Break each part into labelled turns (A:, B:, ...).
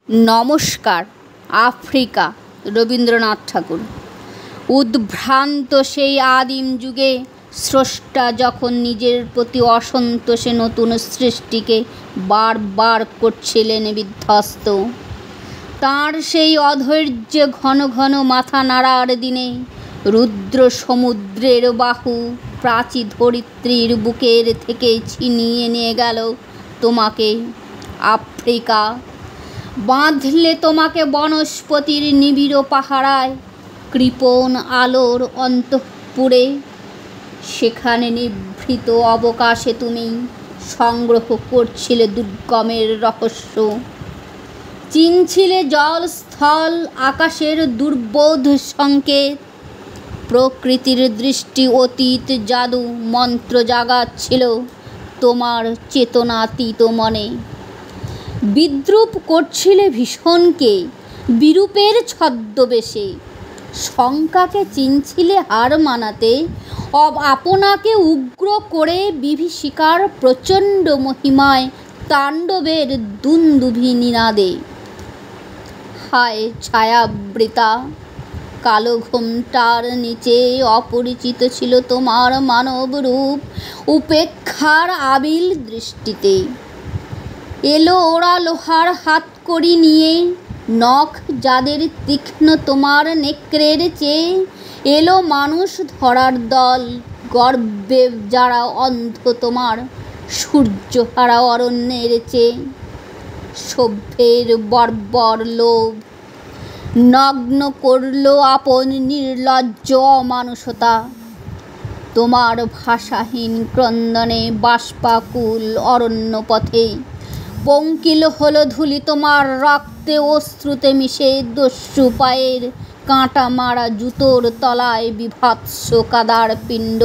A: নমস্কার। আফ্রিকা, রবীন্দ্রনাথ ঠাকুর। উদ্ভ্রান্ত সেই আদিম যুগে স্রষ্টা যখন নিজের প্রতি অসন্তোষে নতুন সৃষ্টিকে বারবার করছিলেন বিধ্বস্ত, তাঁর সেই অধৈর্যে ঘন ঘন মাথা নাড়ার দিনে রুদ্র সমুদ্রের বাহু প্রাচী ধরিত্রীর বুকের থেকে ছিনিয়ে নিয়ে গেল তোমাকে। আফ্রিকা, বাঁধলে তোমাকে বনস্পতির নিবিড় পাহারায়, কৃপণ আলোর অন্তঃপুরে। সেখানে নিভৃত অবকাশে তুমি সংগ্রহ করছিলে দুর্গমের রহস্য, চিনছিলে জল স্থল আকাশের দুর্বোধ সংকেত। প্রকৃতির দৃষ্টি অতীত জাদু মন্ত্র জাগাচ্ছিল তোমার চেতনাতীত মনে। বিদ্রূপ করছিলে ভীষণকে বিরূপের ছদ্মবেশে, শঙ্কাকে চিনছিলে হার মানাতে, আপনাকে উগ্র করে বিভীষিকার প্রচণ্ড মহিমায় তাণ্ডবের দুন্দুভি নিনাদে। হায় ছায়াবৃতা, কালো ঘোমটার নিচে অপরিচিত ছিল তোমার মানব রূপ উপেক্ষার আবিল দৃষ্টিতে। এলো ওরা লোহার হাতকড়ি নিয়ে, নখ যাদের তীক্ষ্ণ তোমার নেকড়ের চেয়ে। এলো মানুষ ধরার দল, গর্বে যারা অন্ধ তোমার সূর্যহারা অরণ্যের চেয়ে। সভ্যের বর্বর লোভ নগ্ন করল আপন নির্লজ্জ অমানুষতা। তোমার ভাষাহীন ক্রন্দনে বাষ্পাকুল অরণ্য পথে পঙ্কিল হলো ধূলি তোমার রক্তে অশ্রুতে মিশে। দস্যু পায়ের কাঁটা মারা জুতোর তলায় বিভৎস কাদার পিণ্ড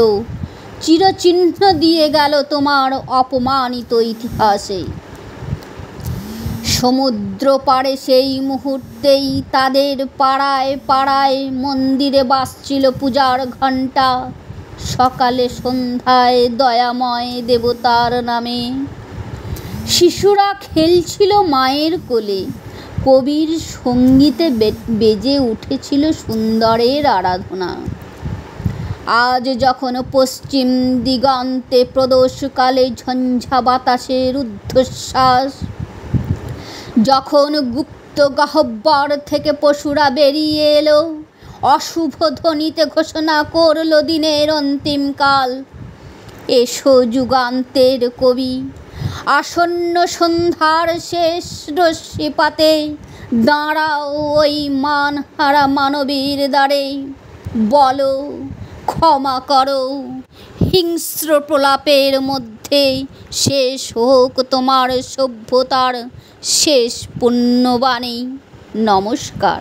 A: চিরচিহ্ন দিয়ে গেল তোমার অপমানিত ইতিহাসে। সমুদ্র পাড়ে সেই মুহূর্তেই তাদের পাড়ায় পাড়ায় মন্দিরে বাজছিল পূজার ঘণ্টা। সকালে সন্ধ্যায় দয়াময় দেবতার নামে শিশুরা খেলছিল মায়ের কোলে। কবির সঙ্গীতে বেজে উঠেছিল সুন্দরের আরাধনা। আজ যখন পশ্চিম দিগন্তে প্রদোষকালে ঝঞ্ঝা বাতাসের ঊর্ধ্বশ্বাস, যখন গুপ্ত গহ্বর থেকে পশুরা বেরিয়ে এলো, অশুভ ধ্বনিতে ঘোষণা করল দিনের অন্তিমকাল। এসো যুগান্তের কবি, আসন্ন সন্ধ্যার শেষ রশ্মিপাতে দাঁড়াও ওই মানহারা মানবীর দ্বারে। বলো, ক্ষমা করো, হিংস্র প্রলাপের মধ্যে শেষ হোক তোমার সভ্যতার শেষ পুণ্যবাণী। নমস্কার।